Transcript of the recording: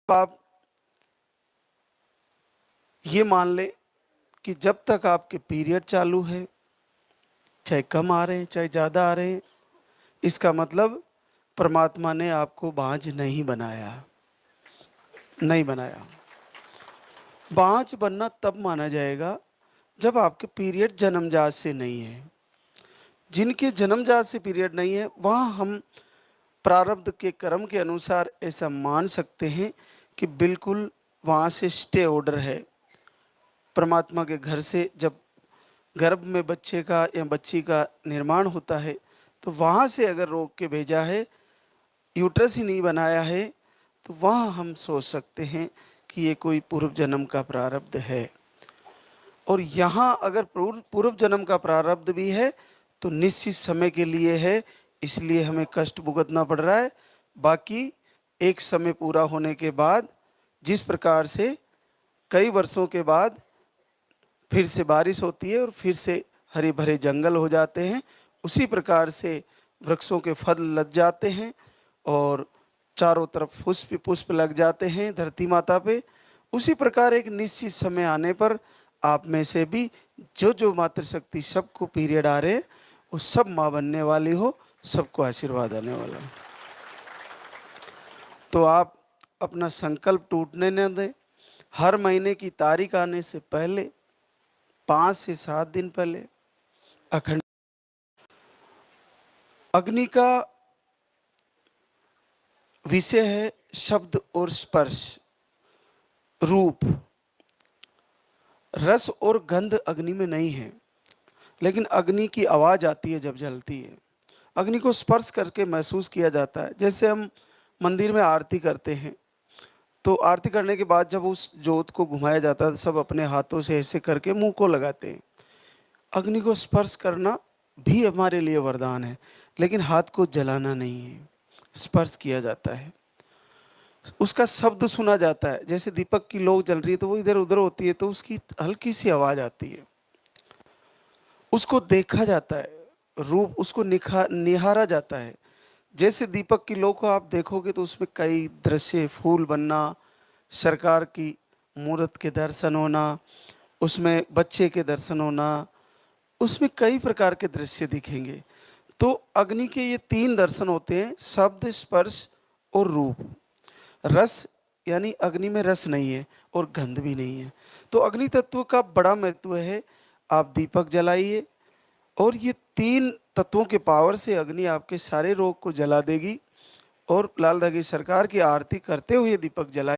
आप ये मान लें कि जब तक आपके पीरियड चालू है, चाहे कम आ रहे हैं चाहे ज़्यादा आ रहे हैं, इसका मतलब परमात्मा ने आपको बांझ नहीं बनाया। नहीं बनाया। बांझ बनना तब माना जाएगा जब आपके पीरियड जन्मजात से नहीं है। जिनके जन्मजात से पीरियड नहीं है वहाँ हम प्रारब्ध के कर्म के अनुसार ऐसा मान सकते हैं कि बिल्कुल वहाँ से स्टे ऑर्डर है। परमात्मा के घर से जब गर्भ में बच्चे का या बच्ची का निर्माण होता है तो वहाँ से अगर रोक के भेजा है, यूट्रस ही नहीं बनाया है, तो वहाँ हम सोच सकते हैं कि ये कोई पूर्व जन्म का प्रारब्ध है। और यहाँ अगर पूर्व पूर्व जन्म का प्रारब्ध भी है तो निश्चित समय के लिए है, इसलिए हमें कष्ट भुगतना पड़ रहा है। बाकी एक समय पूरा होने के बाद जिस प्रकार से कई वर्षों के बाद फिर से बारिश होती है और फिर से हरे भरे जंगल हो जाते हैं, उसी प्रकार से वृक्षों के फल लग जाते हैं और चारों तरफ पुष्प पुष्प लग जाते हैं धरती माता पे। उसी प्रकार एक निश्चित समय आने पर आप में से भी जो जो मातृशक्ति सबको पीरियड आ रहे हैं वो सब माँ बनने वाली हो, सबको आशीर्वाद आने वाला है। तो आप अपना संकल्प टूटने न दें। हर महीने की तारीख आने से पहले 5 से 7 दिन पहले अखंड अग्नि का विषय है शब्द और स्पर्श, रूप। रस और गंध अग्नि में नहीं है, लेकिन अग्नि की आवाज आती है जब जलती है। अग्नि को स्पर्श करके महसूस किया जाता है। जैसे हम मंदिर में आरती करते हैं तो आरती करने के बाद जब उस जोत को घुमाया जाता है तो सब अपने हाथों से ऐसे करके मुंह को लगाते हैं। अग्नि को स्पर्श करना भी हमारे लिए वरदान है, लेकिन हाथ को जलाना नहीं है, स्पर्श किया जाता है। उसका शब्द सुना जाता है। जैसे दीपक की लौ जल रही है तो वो इधर उधर होती है तो उसकी हल्की सी आवाज आती है। उसको देखा जाता है, रूप उसको निहारा जाता है। जैसे दीपक की लौ को आप देखोगे तो उसमें कई दृश्य, फूल बनना, सरकार की मूर्त के दर्शन होना, उसमें बच्चे के दर्शन होना, उसमें कई प्रकार के दृश्य दिखेंगे। तो अग्नि के ये 3 दर्शन होते हैं, शब्द, स्पर्श और रूप। रस यानी अग्नि में रस नहीं है और गंध भी नहीं है। तो अग्नि तत्व का बड़ा महत्व है। आप दीपक जलाइए और ये 3 तत्वों के पावर से अग्नि आपके सारे रोग को जला देगी। और लाल दगी सरकार की आरती करते हुए दीपक जलाइए।